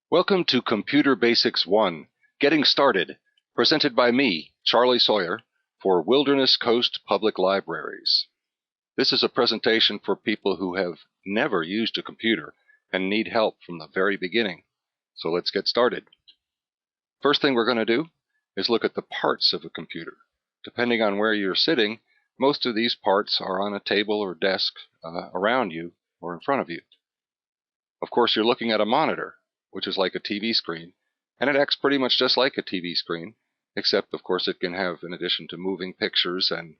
Welcome to Computer Basics 1, Getting Started, presented by me, Charlie Sawyer, for Wilderness Coast Public Libraries. This is a presentation for people who have never used a computer and need help from the very beginning. So let's get started. First thing we're going to do is look at the parts of a computer. Depending on where you're sitting, most of these parts are on a table or desk around you or in front of you. Of course, you're looking at a monitor, which is like a TV screen, and it acts pretty much just like a TV screen, except, of course, it can have, in addition to moving pictures and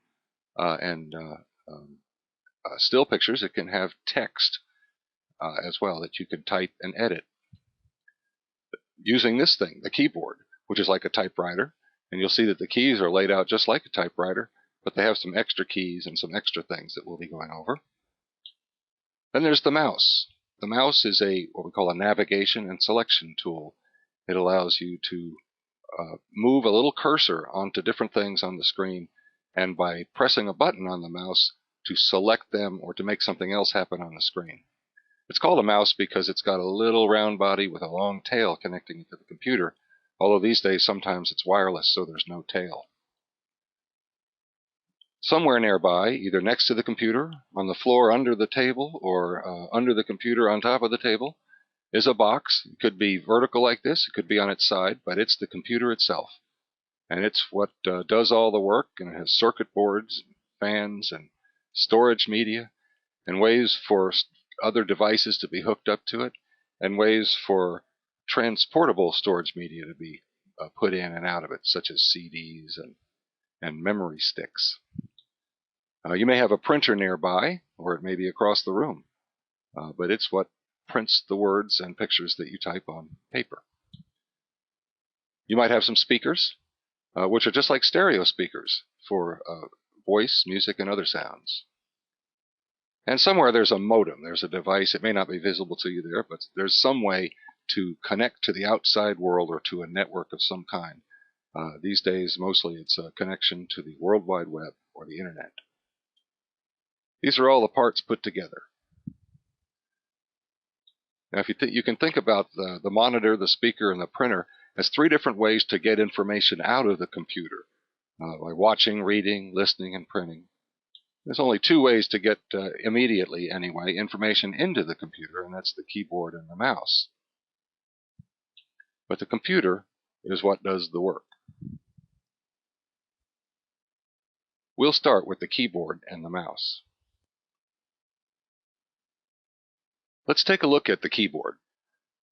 still pictures, it can have text as well that you can type and edit using this thing, the keyboard, which is like a typewriter. And you'll see that the keys are laid out just like a typewriter, but they have some extra keys and some extra things that we'll be going over. Then there's the mouse. The mouse is what we call a navigation and selection tool. It allows you to move a little cursor onto different things on the screen, and by pressing a button on the mouse to select them or to make something else happen on the screen. It's called a mouse because it's got a little round body with a long tail connecting it to the computer, although these days sometimes it's wireless, so there's no tail. Somewhere nearby, either next to the computer, on the floor under the table, or under the computer on top of the table, is a box. It could be vertical like this, it could be on its side, but it's the computer itself. And it's what does all the work, and it has circuit boards, and fans, and storage media, and ways for other devices to be hooked up to it, and ways for transportable storage media to be put in and out of it, such as CDs and memory sticks. You may have a printer nearby, or it may be across the room, but it's what prints the words and pictures that you type on paper. You might have some speakers, which are just like stereo speakers for voice, music, and other sounds. And somewhere there's a modem. There's a device. It may not be visible to you there, but there's some way to connect to the outside world or to a network of some kind. These days, mostly it's a connection to the World Wide Web or the Internet. These are all the parts put together. Now, if you can think about the monitor, the speaker, and the printer as three different ways to get information out of the computer, by watching, reading, listening, and printing. There's only two ways to get, immediately anyway, information into the computer, and that's the keyboard and the mouse. But the computer is what does the work. We'll start with the keyboard and the mouse. Let's take a look at the keyboard.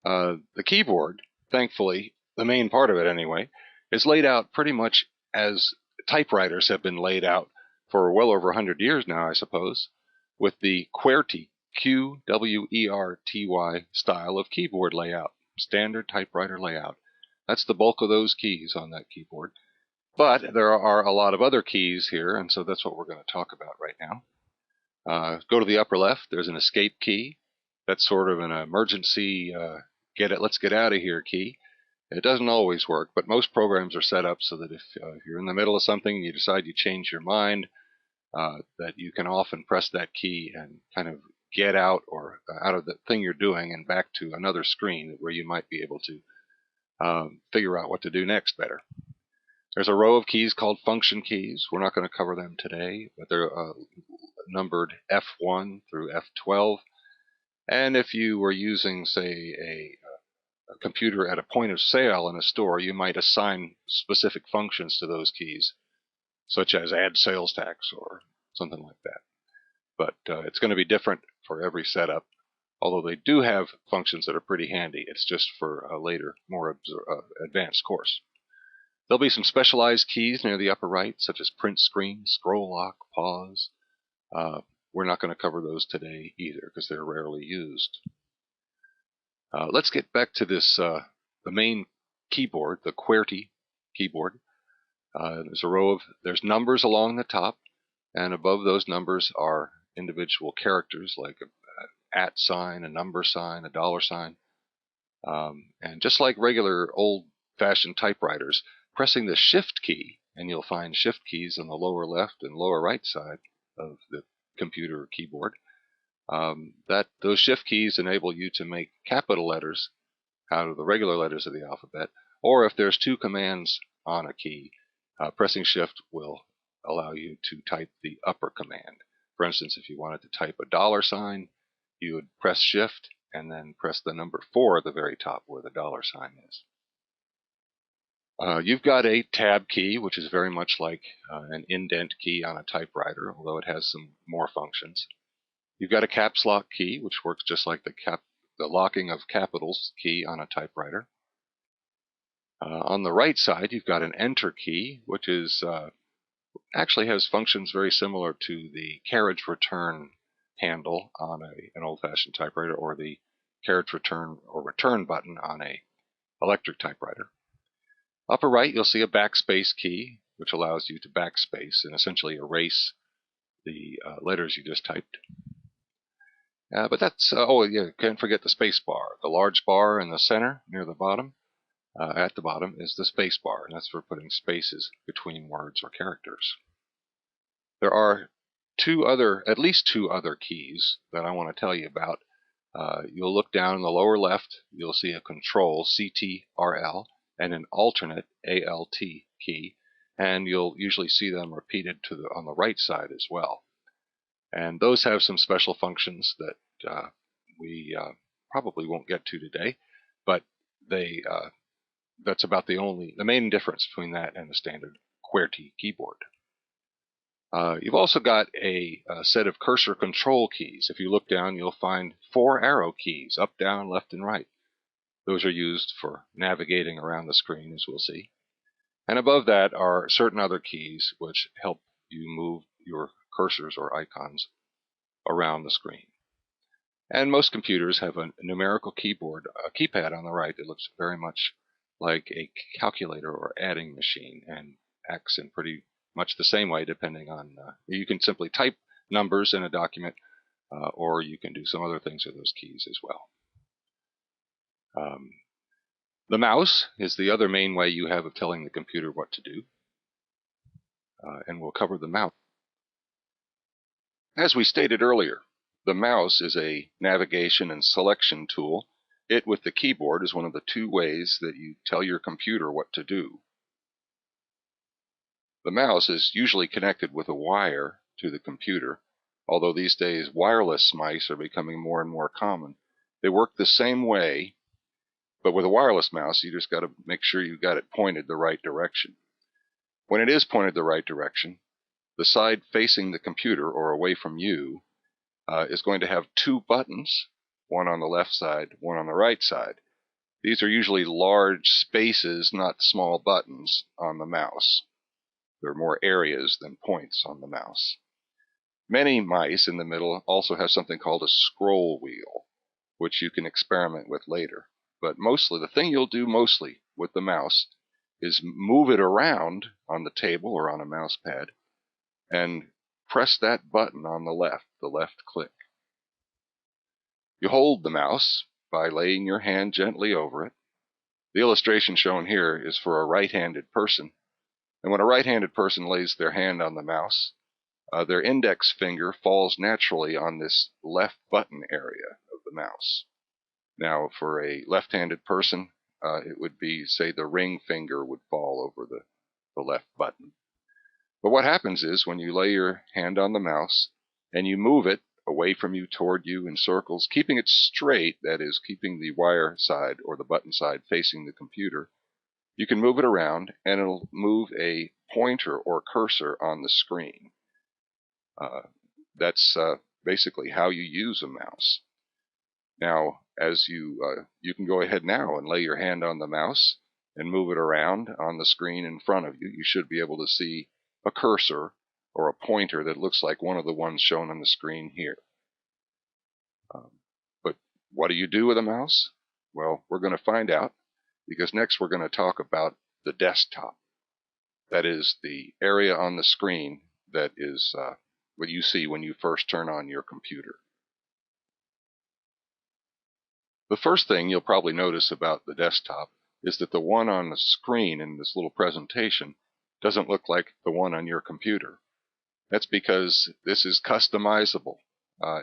The keyboard, thankfully, the main part of it anyway, is laid out pretty much as typewriters have been laid out for well over 100 years now, I suppose, with the QWERTY, Q-W-E-R-T-Y style of keyboard layout, standard typewriter layout. That's the bulk of those keys on that keyboard. But there are a lot of other keys here, and so that's what we're going to talk about right now. Go to the upper left. There's an escape key. That's sort of an emergency, let's get out of here key. It doesn't always work, but most programs are set up so that if you're in the middle of something and you decide you change your mind, that you can often press that key and kind of get out or out of the thing you're doing and back to another screen where you might be able to figure out what to do next better. There's a row of keys called function keys. We're not going to cover them today, but they're numbered F1 through F12. And if you were using, say, a computer at a point of sale in a store, you might assign specific functions to those keys, such as add sales tax or something like that. But it's going to be different for every setup, although they do have functions that are pretty handy. It's just for a later, more advanced course. There'll be some specialized keys near the upper right, such as print screen, scroll lock, pause. We're not going to cover those today either because they're rarely used. Let's get back to this, the main keyboard, the QWERTY keyboard. There's numbers along the top, and above those numbers are individual characters like an at sign, a number sign, a dollar sign. And just like regular old-fashioned typewriters, pressing the Shift key, and you'll find Shift keys on the lower left and lower right side of the computer keyboard, those Shift keys enable you to make capital letters out of the regular letters of the alphabet, or if there's two commands on a key, pressing Shift will allow you to type the upper command. For instance, if you wanted to type a $sign, you would press Shift and then press the number 4 at the very top where the $sign is. You've got a tab key, which is very much like an indent key on a typewriter, although it has some more functions. You've got a caps lock key, which works just like the locking of capitals key on a typewriter. On the right side, you've got an enter key, which is actually has functions very similar to the carriage return handle on an old-fashioned typewriter, or the carriage return or return button on a electric typewriter. Upper right, you'll see a backspace key, which allows you to backspace and essentially erase the letters you just typed. But that's, can't forget the space bar. The large bar in the center near the bottom, at the bottom, is the space bar, and that's for putting spaces between words or characters. There are at least two other keys that I want to tell you about. You'll look down in the lower left, you'll see a control, CTRL, and an alternate, ALT key, and you'll usually see them repeated on the right side as well. And those have some special functions that we probably won't get to today, but that's about the main difference between that and the standard QWERTY keyboard. You've also got a set of cursor control keys. If you look down, you'll find 4 arrow keys, up, down, left, and right. Those are used for navigating around the screen, as we'll see. And above that are certain other keys which help you move your cursors or icons around the screen. And most computers have a numerical keyboard, a keypad on the right that looks very much like a calculator or adding machine and acts in pretty much the same way, depending on, you can simply type numbers in a document, or you can do some other things with those keys as well. The mouse is the other main way you have of telling the computer what to do, and we'll cover the mouse. As we stated earlier, the mouse is a navigation and selection tool. It, with the keyboard, is one of the 2 ways that you tell your computer what to do. The mouse is usually connected with a wire to the computer, although these days wireless mice are becoming more and more common. They work the same way, but with a wireless mouse, you just got to make sure you got it pointed the right direction. When it is pointed the right direction, the side facing the computer or away from you is going to have 2 buttons, one on the left side, one on the right side. These are usually large spaces, not small buttons, on the mouse. There are more areas than points on the mouse. Many mice in the middle also have something called a scroll wheel, which you can experiment with later. But mostly, the thing you'll do mostly with the mouse is move it around on the table or on a mouse pad and press that button on the left click. You hold the mouse by laying your hand gently over it. The illustration shown here is for a right-handed person. And when a right-handed person lays their hand on the mouse, their index finger falls naturally on this left button area of the mouse. Now, for a left-handed person, it would be, say, the ring finger would fall over the left button. But what happens is when you lay your hand on the mouse and you move it away from you, toward you in circles, keeping it straight, that is, keeping the wire side or the button side facing the computer, you can move it around and it'll move a pointer or cursor on the screen. That's basically how you use a mouse. Now, as you can go ahead now and lay your hand on the mouse and move it around on the screen in front of you. You should be able to see a cursor or a pointer that looks like one of the ones shown on the screen here. But what do you do with a mouse? Well, we're going to find out, because next we're going to talk about the desktop. That is the area on the screen that is what you see when you first turn on your computer. The first thing you'll probably notice about the desktop is that the one on the screen in this little presentation doesn't look like the one on your computer. That's because this is customizable.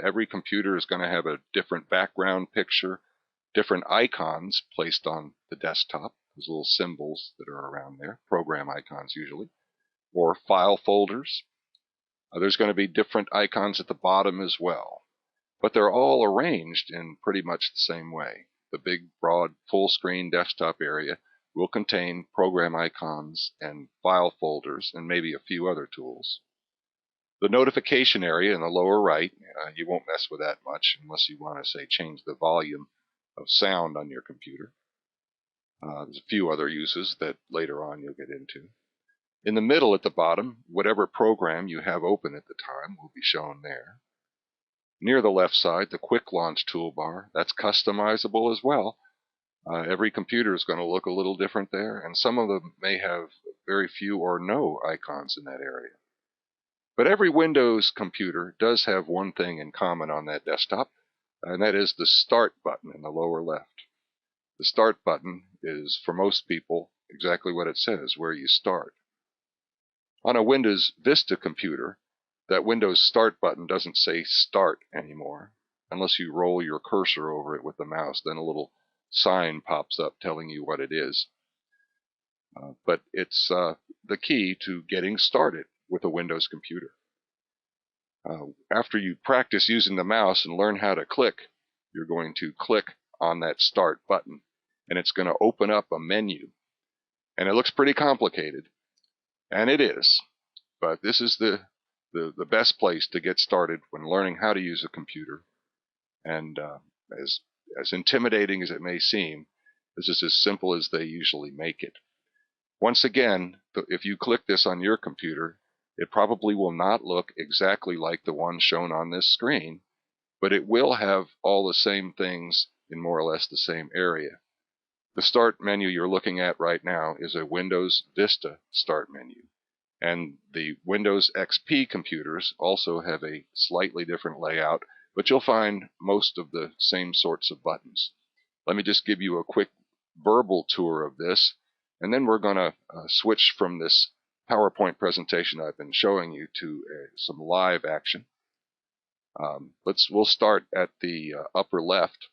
Every computer is going to have a different background picture, different icons placed on the desktop, those little symbols that are around there, program icons usually, or file folders. There's going to be different icons at the bottom as well, but they're all arranged in pretty much the same way. The big, broad, full-screen desktop area will contain program icons and file folders and maybe a few other tools. The notification area in the lower right, you won't mess with that much unless you want to, say, change the volume of sound on your computer. There's a few other uses that later on you'll get into. In the middle at the bottom, whatever program you have open at the time will be shown there. Near the left side, the Quick Launch toolbar, that's customizable as well. Every computer is going to look a little different there, and some of them may have very few or no icons in that area. But every Windows computer does have one thing in common on that desktop, and that is the Start button in the lower left. The Start button is, for most people, exactly what it says, where you start. On a Windows Vista computer, that Windows Start button doesn't say Start anymore, unless you roll your cursor over it with the mouse. Then a little sign pops up telling you what it is. But it's the key to getting started with a Windows computer. After you practice using the mouse and learn how to click, you're going to click on that Start button, and it's going to open up a menu. And it looks pretty complicated, and it is, but this is the best place to get started when learning how to use a computer. And as intimidating as it may seem, this is as simple as they usually make it. Once again, if you click this on your computer, it probably will not look exactly like the one shown on this screen, but it will have all the same things in more or less the same area. The Start menu you're looking at right now is a Windows Vista Start menu. And the Windows XP computers also have a slightly different layout, but you'll find most of the same sorts of buttons. Let me just give you a quick verbal tour of this, and then we're going to switch from this PowerPoint presentation I've been showing you to some live action. We'll start at the upper left.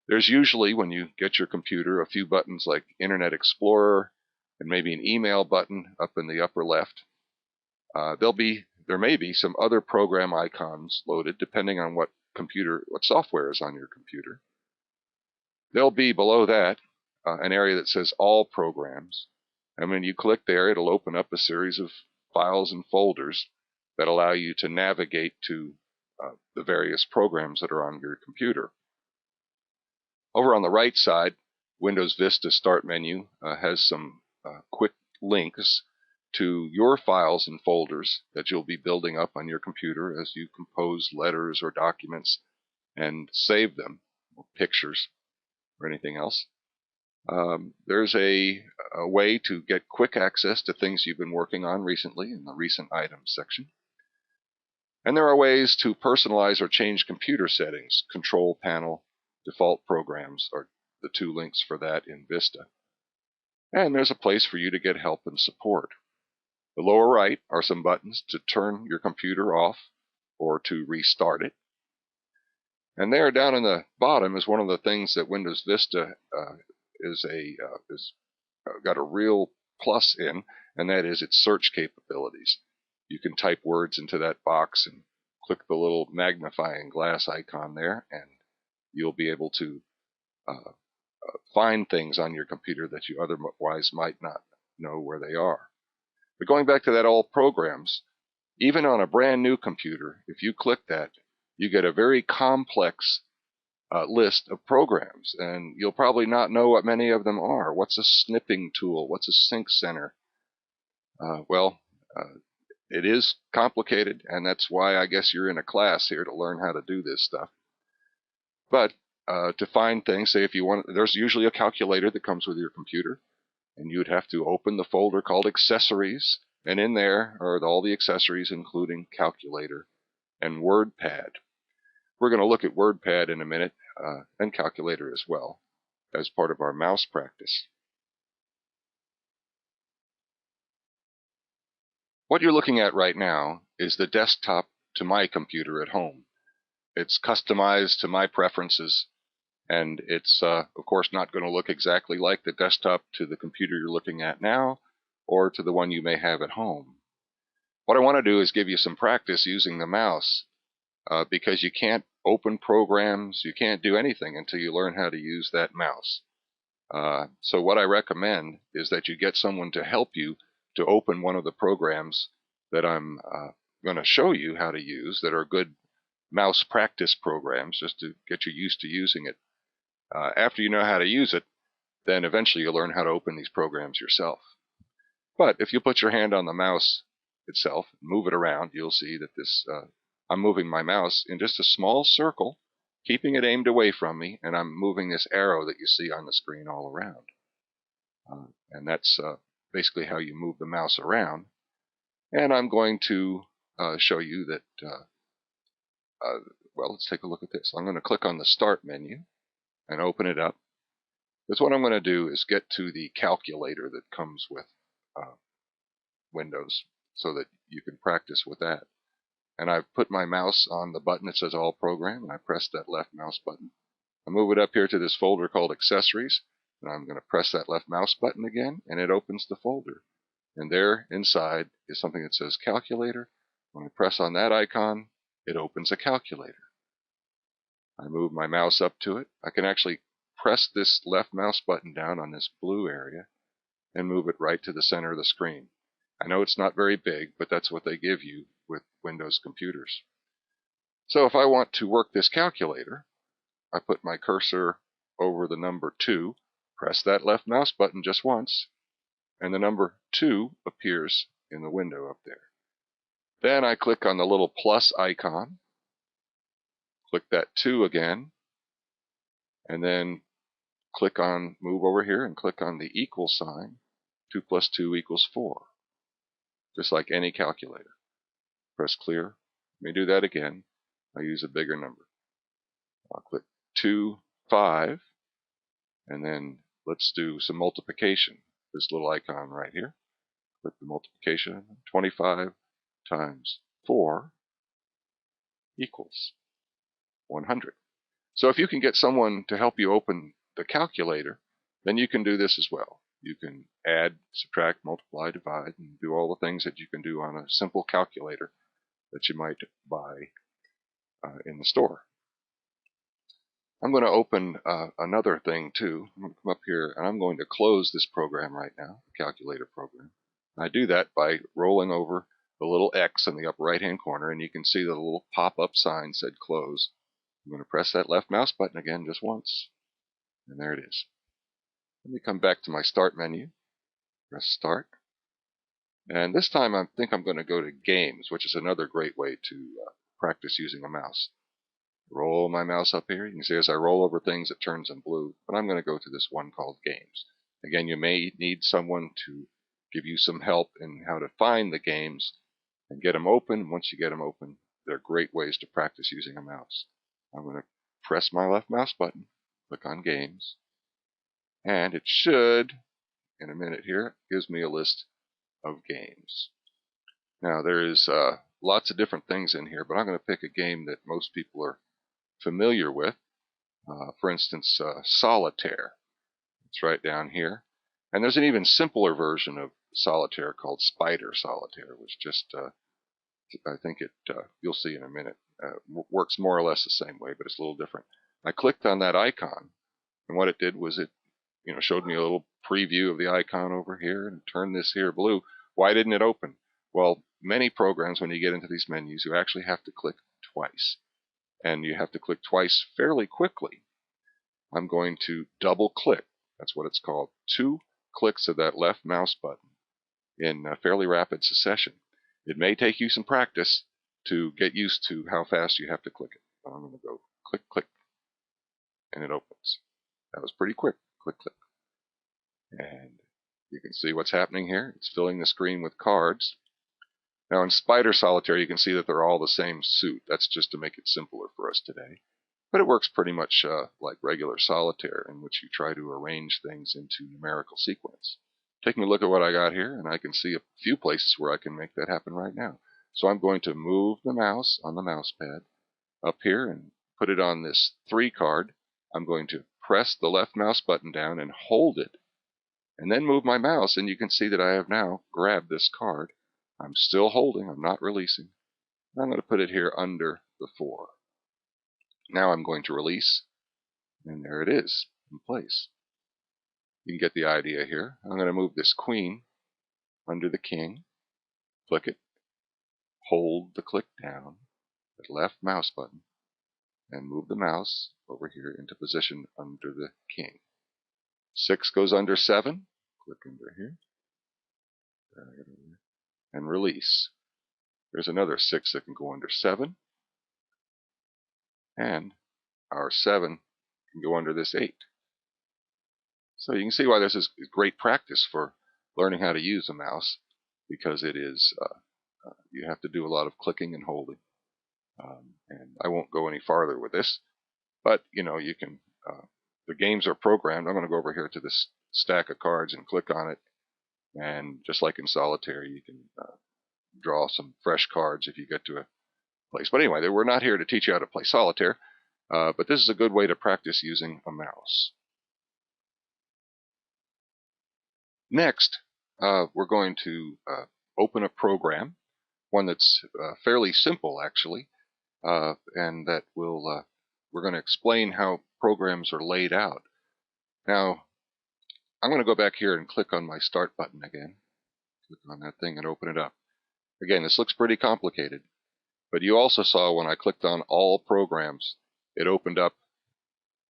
There's usually, when you get your computer, a few buttons like Internet Explorer and maybe an email button up in the upper left. There may be some other program icons loaded depending on what software is on your computer. There'll be below that an area that says All Programs, and when you click there, it'll open up a series of files and folders that allow you to navigate to the various programs that are on your computer. Over on the right side, Windows Vista Start menu has some quick links to your files and folders that you'll be building up on your computer as you compose letters or documents and save them, or pictures, or anything else. There's a way to get quick access to things you've been working on recently in the Recent Items section. And there are ways to personalize or change computer settings. Control Panel, Default Programs are the two links for that in Vista. And there's a place for you to get help and support. The lower right are some buttons to turn your computer off or to restart it. And there down in the bottom is one of the things that Windows Vista is got a real plus in, and that is its search capabilities. You can type words into that box and click the little magnifying glass icon there, and you'll be able to find things on your computer that you otherwise might not know where they are. But going back to that All Programs, even on a brand new computer, if you click that, you get a very complex list of programs, and you'll probably not know what many of them are. What's a snipping tool? What's a sync center? It is complicated, and that's why I guess you're in a class here to learn how to do this stuff. But to find things, say if you want, there's usually a calculator that comes with your computer, and you'd have to open the folder called Accessories, and in there are all the accessories, including Calculator and WordPad. We're going to look at WordPad in a minute, and Calculator as well, as part of our mouse practice. What you're looking at right now is the desktop to my computer at home. It's customized to my preferences, And it's, of course, not going to look exactly like the desktop to the computer you're looking at now or to the one you may have at home. What I want to do is give you some practice using the mouse because you can't open programs, you can't do anything until you learn how to use that mouse. So what I recommend is that you get someone to help you to open one of the programs that I'm going to show you how to use that are good mouse practice programs just to get you used to using it. After you know how to use it, then eventually you'll learn how to open these programs yourself. But if you put your hand on the mouse itself, move it around, you'll see that I'm moving my mouse in just a small circle, keeping it aimed away from me, and I'm moving this arrow that you see on the screen all around. And that's basically how you move the mouse around. And I'm going to show you that, well, let's take a look at this. I'm going to click on the Start menu and open it up. Because what I'm going to do is get to the calculator that comes with Windows so that you can practice with that. And I've put my mouse on the button that says All Program, and I press that left mouse button. I move it up here to this folder called Accessories, and I'm going to press that left mouse button again, and it opens the folder. And there inside is something that says Calculator. When I press on that icon, it opens a calculator. I move my mouse up to it. I can actually press this left mouse button down on this blue area and move it right to the center of the screen. I know it's not very big, but that's what they give you with Windows computers. So if I want to work this calculator, I put my cursor over the number 2, press that left mouse button just once, and the number 2 appears in the window up there. Then I click on the little plus icon, click that 2 again, and then move over here and click on the equal sign. 2 plus 2 equals 4, just like any calculator. Press clear. Let me do that again. I use a bigger number. I'll click 2, 5, and then let's do some multiplication. This little icon right here. Click the multiplication. 25 times 4 equals 100. So if you can get someone to help you open the calculator, then you can do this as well. You can add, subtract, multiply, divide, and do all the things that you can do on a simple calculator that you might buy in the store. I'm going to open another thing too. I'm going to come up here and I'm going to close this program right now, the calculator program. I do that by rolling over the little X in the upper right hand corner, and you can see the little pop-up sign said close. I'm going to press that left mouse button again just once, and there it is. Let me come back to my Start menu, press Start, and this time I think I'm going to go to Games, which is another great way to practice using a mouse. Roll my mouse up here. You can see as I roll over things it turns in blue, but I'm going to go to this one called Games. Again, you may need someone to give you some help in how to find the games and get them open. Once you get them open, they're great ways to practice using a mouse. I'm going to press my left mouse button, click on Games, and it should, in a minute here, gives me a list of games. Now there is lots of different things in here, but I'm going to pick a game that most people are familiar with. For instance, Solitaire. It's right down here. And there's an even simpler version of Solitaire called Spider Solitaire, which just, I think you'll see in a minute, works more or less the same way, but it's a little different. I clicked on that icon, and what it did was it showed me a little preview of the icon over here and turned this here blue. Why didn't it open? Well, many programs, when you get into these menus, you actually have to click twice. And you have to click twice fairly quickly. I'm going to double click. That's what it's called. 2 clicks of that left mouse button in fairly rapid succession. It may take you some practice to get used to how fast you have to click it. I'm going to go click, click, and it opens. That was pretty quick. Click, click. And you can see what's happening here. It's filling the screen with cards. Now in Spider Solitaire, you can see that they're all the same suit. That's just to make it simpler for us today. But it works pretty much like regular Solitaire, in which you try to arrange things into numerical sequence. Taking a look at what I got here, and I can see a few places where I can make that happen right now. So I'm going to move the mouse on the mouse pad up here and put it on this 3 card. I'm going to press the left mouse button down and hold it, and then move my mouse, and you can see that I have now grabbed this card. I'm still holding, I'm not releasing. I'm going to put it here under the 4. Now I'm going to release, and there it is in place. You can get the idea here. I'm going to move this queen under the king, click it, hold the click down, the left mouse button, and move the mouse over here into position under the king. 6 goes under 7, click under here, and release. There's another 6 that can go under 7, and our 7 can go under this 8. So you can see why this is great practice for learning how to use a mouse, because it is you have to do a lot of clicking and holding. And I won't go any farther with this, but you can. The games are programmed. I'm going to go over here to this stack of cards and click on it, and just like in solitaire, you can draw some fresh cards if you get to a place. But anyway, we're not here to teach you how to play solitaire, but this is a good way to practice using a mouse. Next, we're going to open a program, one that's fairly simple actually, and that we're going to explain how programs are laid out. Now, I'm going to go back here and click on my Start button again. Click on that thing and open it up. Again, this looks pretty complicated, but you also saw when I clicked on All Programs, it opened up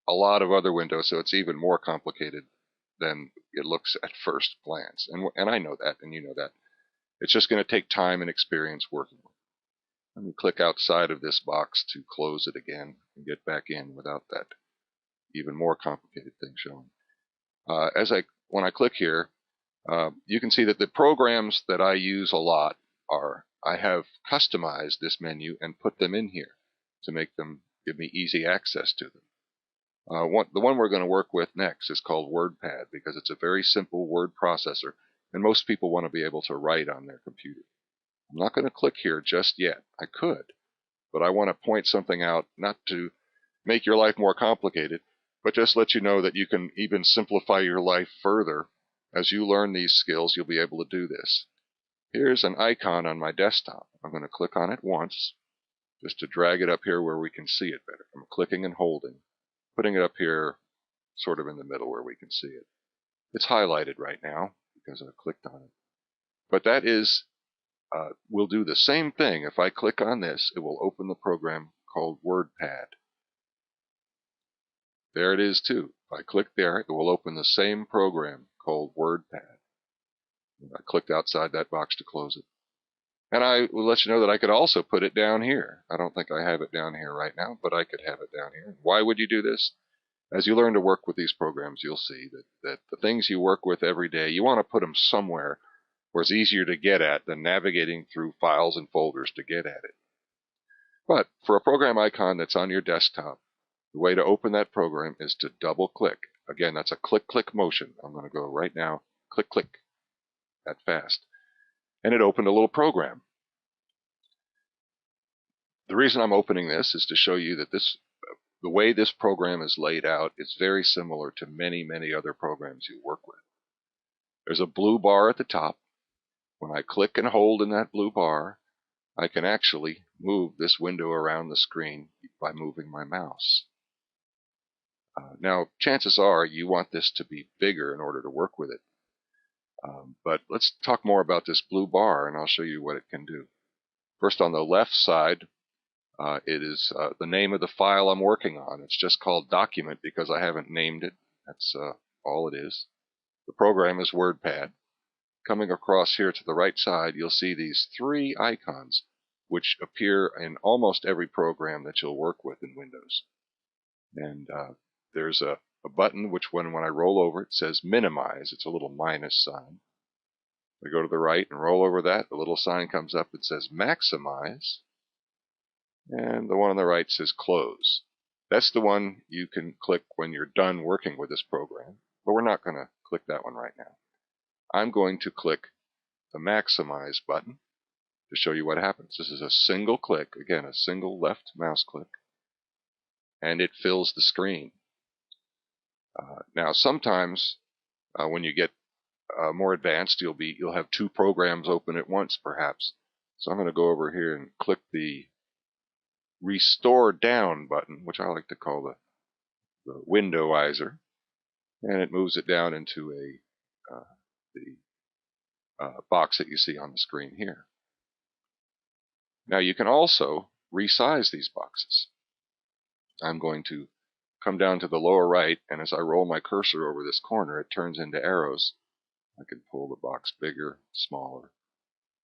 a lot of other windows, so it's even more complicated than it looks at first glance. And I know that, and you know that. It's just going to take time and experience working with it. Let me click outside of this box to close it again and get back in without that even more complicated thing showing. When I click here, you can see that the programs that I use a lot I have customized this menu and put them in here to make them give me easy access to them. The one we're going to work with next is called WordPad, because it's a very simple word processor, and most people want to be able to write on their computer. I'm not going to click here just yet. I could, but I want to point something out, not to make your life more complicated, but just let you know that you can even simplify your life further. As you learn these skills, you'll be able to do this. Here's an icon on my desktop. I'm going to click on it once, just to drag it up here where we can see it better. I'm clicking and holding, putting it up here sort of in the middle where we can see it. It's highlighted right now because I clicked on it. But that is, we'll do the same thing. If I click on this, it will open the program called WordPad. There it is too. If I click there, it will open the same program called WordPad. And I clicked outside that box to close it. And I will let you know that I could also put it down here. I don't think I have it down here right now, but I could have it down here. Why would you do this? As you learn to work with these programs, you'll see that the things you work with every day, you want to put them somewhere where it's easier to get at than navigating through files and folders to get at it. But for a program icon that's on your desktop, the way to open that program is to double click. Again, that's a click-click motion. I'm going to go right now, click-click, that fast. And it opened a little program. The reason I'm opening this is to show you that the way this program is laid out is very similar to many, many other programs you work with. There's a blue bar at the top. When I click and hold in that blue bar, I can actually move this window around the screen by moving my mouse. Now, chances are you want this to be bigger in order to work with it. But let's talk more about this blue bar, and I'll show you what it can do. First, on the left side, it is the name of the file I'm working on. It's just called Document because I haven't named it. That's all it is. The program is WordPad. Coming across here to the right side, you'll see these 3 icons, which appear in almost every program that you'll work with in Windows. And there's a button which when I roll over it says minimize. It's a little minus sign. I go to the right and roll over that. The little sign comes up that says maximize. And the one on the right says close. That's the one you can click when you're done working with this program. But we're not going to click that one right now. I'm going to click the maximize button to show you what happens. This is a single click. Again, a single left mouse click. And it fills the screen. Now, sometimes when you get more advanced, you'll have two programs open at once, perhaps. So I'm going to go over here and click the Restore Down button, which I like to call the windowizer, and it moves it down into the box that you see on the screen here. Now you can also resize these boxes. I'm going to come down to the lower right, and as I roll my cursor over this corner, it turns into arrows. I can pull the box bigger, smaller,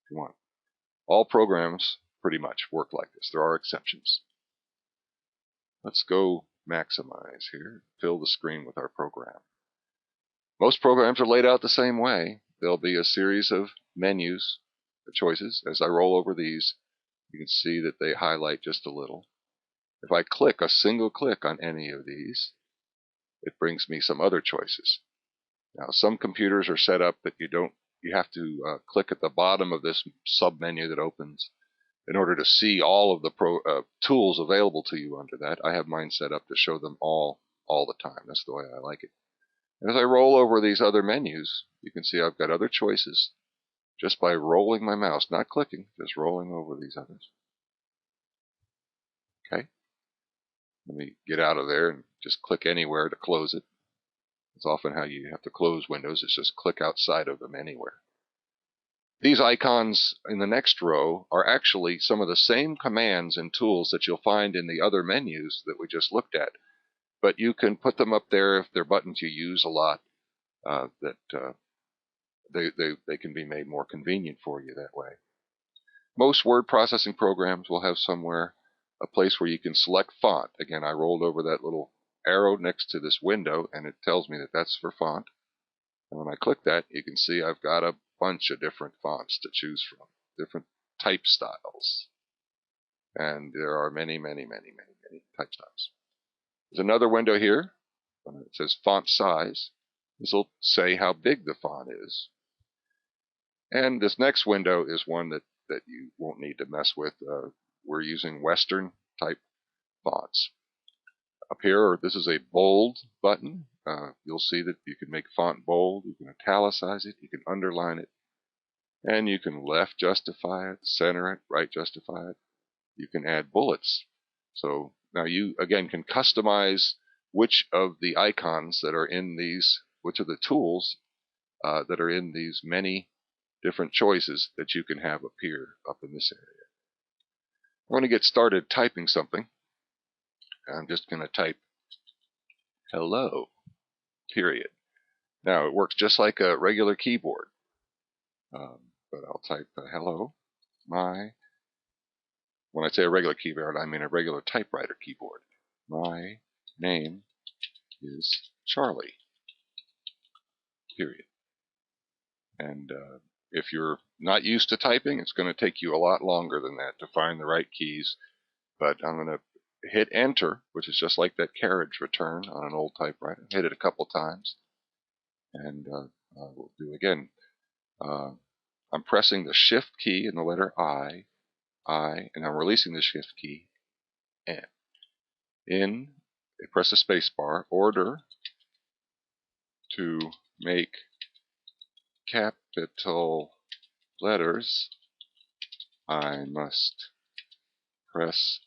if you want. All programs pretty much work like this. There are exceptions. Let's go maximize here, fill the screen with our program. Most programs are laid out the same way. There'll be a series of menus, choices. As I roll over these, you can see that they highlight just a little. If I click a single click on any of these, it brings me some other choices. Now, some computers are set up that you have to click at the bottom of this sub-menu that opens in order to see all of the tools available to you under that. I have mine set up to show them all the time. That's the way I like it. And as I roll over these other menus, you can see I've got other choices just by rolling my mouse, not clicking, just rolling over these others. Okay. Let me get out of there and just click anywhere to close it. It's often how you have to close windows. It's just click outside of them anywhere. These icons in the next row are actually some of the same commands and tools that you'll find in the other menus that we just looked at. But you can put them up there if they're buttons you use a lot, they can be made more convenient for you that way. Most word processing programs will have somewhere a place where you can select font. Again, I rolled over that little arrow next to this window, and it tells me that that's for font. And when I click that, you can see I've got a bunch of different fonts to choose from, different type styles. And there are many, many, many, many, many type styles. There's another window here. It says font size. This will say how big the font is. And this next window is one that you won't need to mess with. We're using Western type fonts. Up here, this is a bold button. You'll see that you can make font bold, you can italicize it, you can underline it, and you can left justify it, center it, right justify it. You can add bullets. So now you, again, can customize which of the icons that are in these, which of the tools that are in these many different choices that you can have appear up in this area. I want to get started typing something. I'm just going to type hello, period. Now, it works just like a regular keyboard, but I'll type hello. When I say a regular keyboard, I mean a regular typewriter keyboard. My name is Charlie, period. And if you're not used to typing, it's going to take you a lot longer than that to find the right keys. But I'm going to hit enter, which is just like that carriage return on an old typewriter. Hit it a couple times, and we'll do again. I'm pressing the shift key and the letter I, and I'm releasing the shift key, N. Press the space bar, order to make capital letters, I must press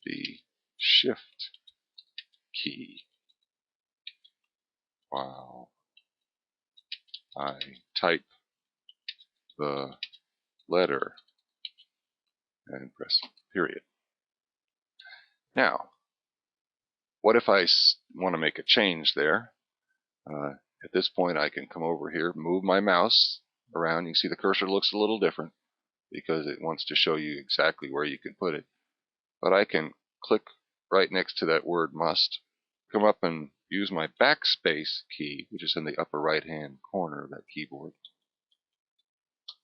the shift key while I type the letter and press period. Now, what if I want to make a change there? At this point, I can come over here, move my mouse around. You can see the cursor looks a little different because it wants to show you exactly where you can put it. But I can click right next to that word must, come up and use my backspace key, which is in the upper right-hand corner of that keyboard.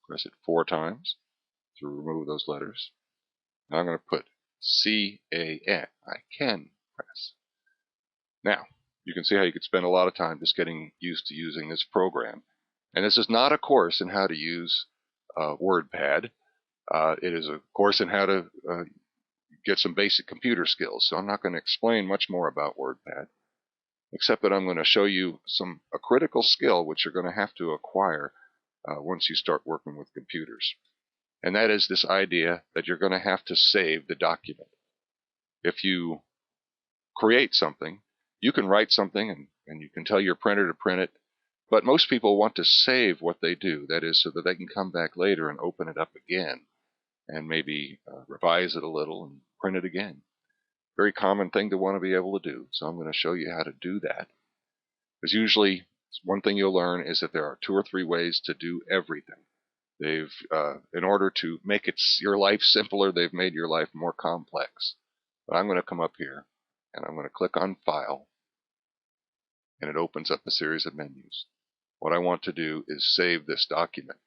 Press it 4 times to remove those letters. Now I'm going to put C-A-N. I can press. Now, you can see how you could spend a lot of time just getting used to using this program. And this is not a course in how to use WordPad. It is a course in how to get some basic computer skills. So I'm not going to explain much more about WordPad. except that I'm going to show you a critical skill which you're going to have to acquire once you start working with computers. And that is this idea that you're going to have to save the document. If you create something, you can write something and you can tell your printer to print it, but most people want to save what they do. That is so that they can come back later and open it up again and maybe revise it a little and print it again. Very common thing to want to be able to do. So I'm going to show you how to do that. Because usually one thing you'll learn is that there are 2 or 3 ways to do everything. In order to make your life simpler, they've made your life more complex. But I'm going to come up here and I'm going to click on File, and it opens up a series of menus. What I want to do is save this document.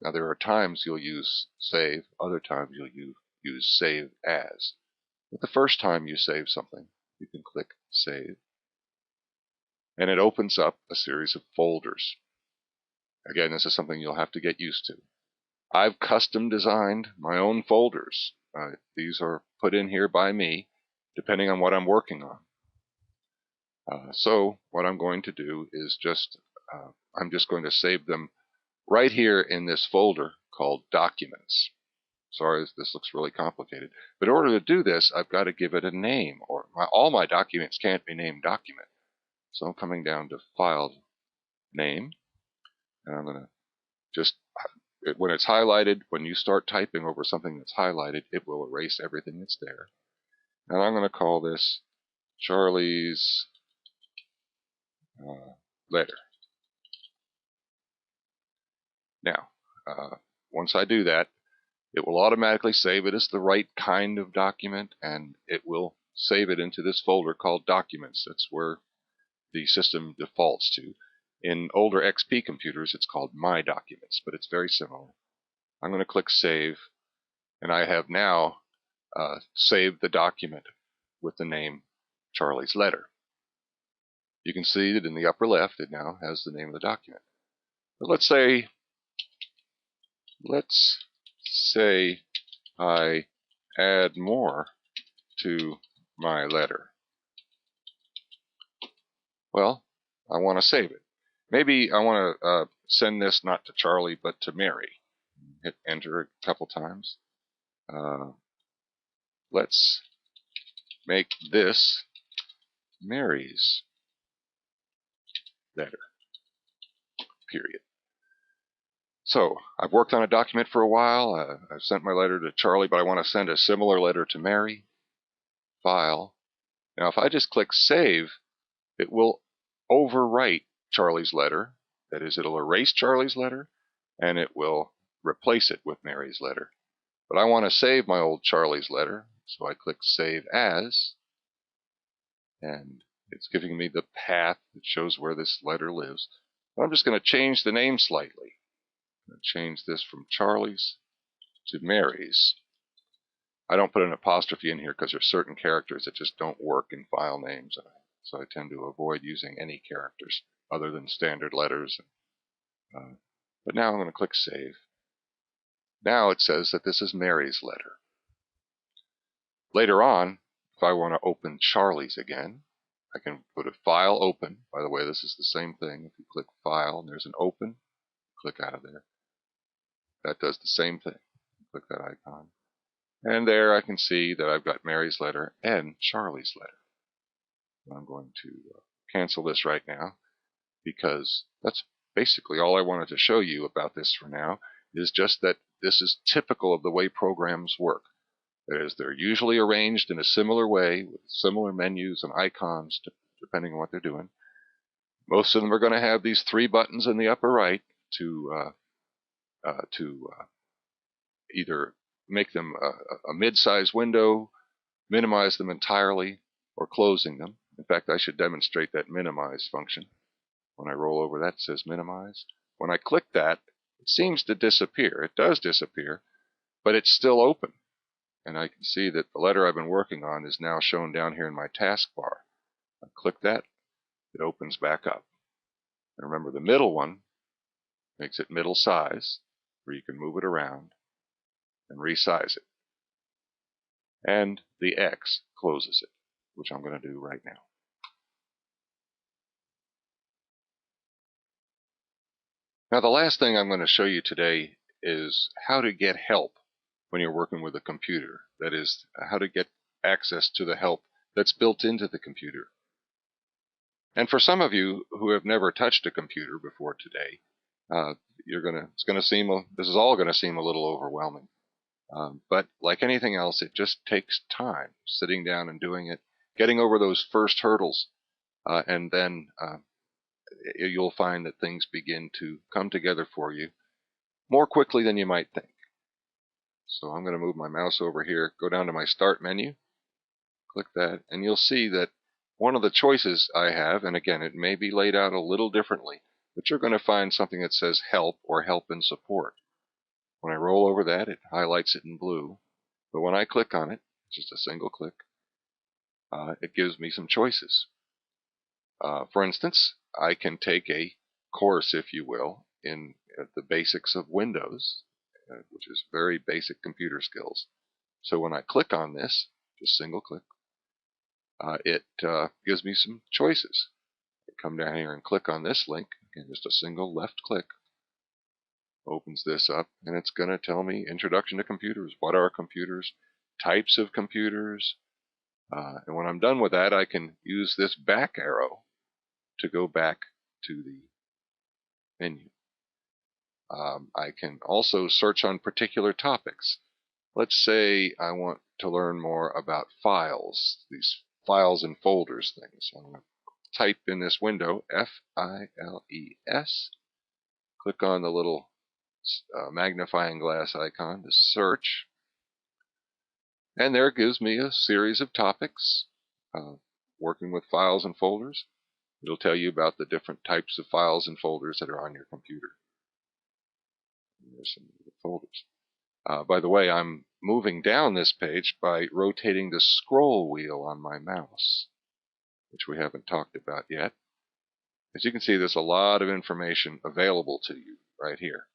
Now there are times you'll use Save, other times you'll use Save As. But the first time you save something, you can click Save, and it opens up a series of folders. Again, this is something you'll have to get used to. I've custom designed my own folders. These are put in here by me, depending on what I'm working on. So what I'm going to do is I'm just going to save them right here in this folder called Documents. Sorry, this looks really complicated. But in order to do this, I've got to give it a name, or all my documents can't be named Document. So I'm coming down to File, Name, and I'm going to just, when it's highlighted, when you start typing over something that's highlighted, it will erase everything that's there. And I'm going to call this Charlie's letter. Now, once I do that, it will automatically save it as the right kind of document, and it will save it into this folder called Documents. That's where the system defaults to. In older XP computers, it's called My Documents, but it's very similar. I'm going to click Save, and I have now saved the document with the name Charlie's Letter. You can see that in the upper left, it now has the name of the document. But let's say I add more to my letter. Well, I want to save it. Maybe I want to send this not to Charlie, but to Mary. Hit Enter a couple times. Let's make this Mary's letter, period. So I've worked on a document for a while. I've sent my letter to Charlie, but I want to send a similar letter to Mary. File. Now, if I just click Save, it will overwrite Charlie's letter. That is, it'll erase Charlie's letter, and it will replace it with Mary's letter. But I want to save my old Charlie's letter, so I click Save As, and it's giving me the path that shows where this letter lives. But I'm just going to change the name slightly. I'm going to change this from Charlie's to Mary's. I don't put an apostrophe in here because there's certain characters that just don't work in file names, so I tend to avoid using any characters other than standard letters. But now I'm going to click Save. Now it says that this is Mary's letter. Later on, if I want to open Charlie's again, I can put a File, Open. By the way, this is the same thing. If you click File and there's an Open, click out of there. That does the same thing. Click that icon. And there I can see that I've got Mary's letter and Charlie's letter. I'm going to cancel this right now, because that's basically all I wanted to show you about this for now, is just that this is typical of the way programs work. That is, they're usually arranged in a similar way with similar menus and icons depending on what they're doing. Most of them are going to have these 3 buttons in the upper right to either make them a mid-size window, minimize them entirely, or closing them. In fact, I should demonstrate that minimize function. When I roll over, that says minimize. When I click that, it seems to disappear. It does disappear, but it's still open. And I can see that the letter I've been working on is now shown down here in my taskbar. I click that, it opens back up. And remember, the middle one makes it middle size, where you can move it around and resize it. And the X closes it, which I'm going to do right now. Now, the last thing I'm going to show you today is how to get help when you're working with a computer. That is, how to get access to the help that's built into the computer. And for some of you who have never touched a computer before today, this is all going to seem a little overwhelming. But like anything else, it just takes time, sitting down and doing it, getting over those first hurdles, and then you'll find that things begin to come together for you more quickly than you might think. So I'm going to move my mouse over here, go down to my Start menu, click that, and you'll see that one of the choices I have, and again, it may be laid out a little differently, but you're going to find something that says Help or Help and Support. When I roll over that, it highlights it in blue, but when I click on it, just a single click, it gives me some choices. For instance, I can take a course, if you will, in the basics of Windows, which is very basic computer skills. So when I click on this, just single click, it gives me some choices. I come down here and click on this link, and just a single left click opens this up, and it's going to tell me Introduction to Computers. What are computers? Types of computers. And when I'm done with that, I can use this back arrow to go back to the menu. I can also search on particular topics. Let's say I want to learn more about files, these files and folders things. I'm going to type in this window, F-I-L-E-S, click on the little magnifying glass icon to search, and there it gives me a series of topics working with files and folders. It'll tell you about the different types of files and folders that are on your computer. There's some folders. By the way, I'm moving down this page by rotating the scroll wheel on my mouse, which we haven't talked about yet. As you can see, there's a lot of information available to you right here.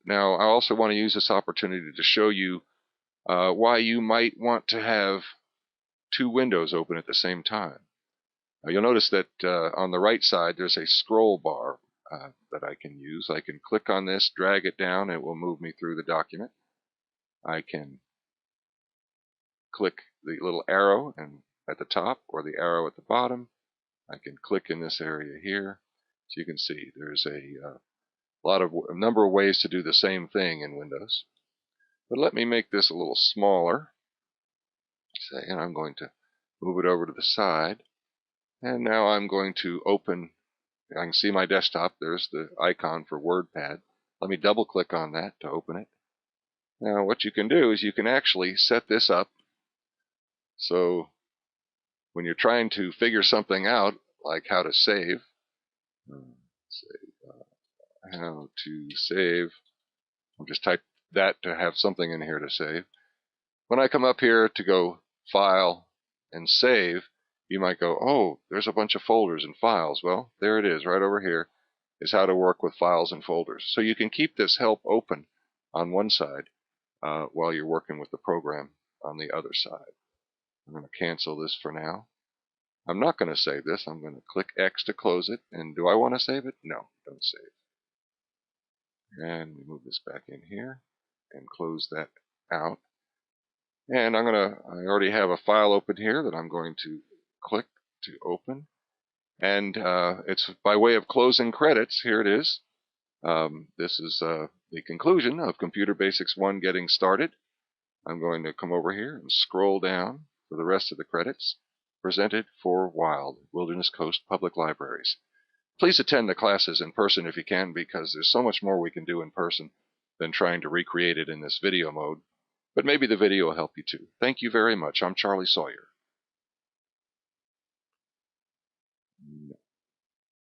Now, I also want to use this opportunity to show you why you might want to have two windows open at the same time. You'll notice that on the right side, there's a scroll bar that I can use. I can click on this, drag it down, and it will move me through the document. I can click the little arrow at the top or the arrow at the bottom. I can click in this area here. So you can see there's a number of ways to do the same thing in Windows. But let me make this a little smaller. And I'm going to move it over to the side. And now I'm going to open. I can see my desktop. There's the icon for WordPad. Let me double click on that to open it. Now what you can do is you can actually set this up so when you're trying to figure something out, like how to save, how to save, I'll just type that to have something in here to save. When I come up here to go File and Save, you might go, oh, there's a bunch of folders and files. Well, there it is right over here, is how to work with files and folders. So you can keep this help open on one side while you're working with the program on the other side. I'm going to cancel this for now. I'm not going to save this. I'm going to click X to close it. And do I want to save it? No, don't save. And we move this back in here and close that out. And I already have a file open here that I'm going to click to open. And it's by way of closing credits. Here it is. This is the conclusion of Computer Basics 1 Getting Started. I'm going to come over here and scroll down for the rest of the credits. Presented for Wild, Wilderness Coast Public Libraries. Please attend the classes in person if you can, because there's so much more we can do in person than trying to recreate it in this video mode. But maybe the video will help you too. Thank you very much. I'm Charlie Sawyer.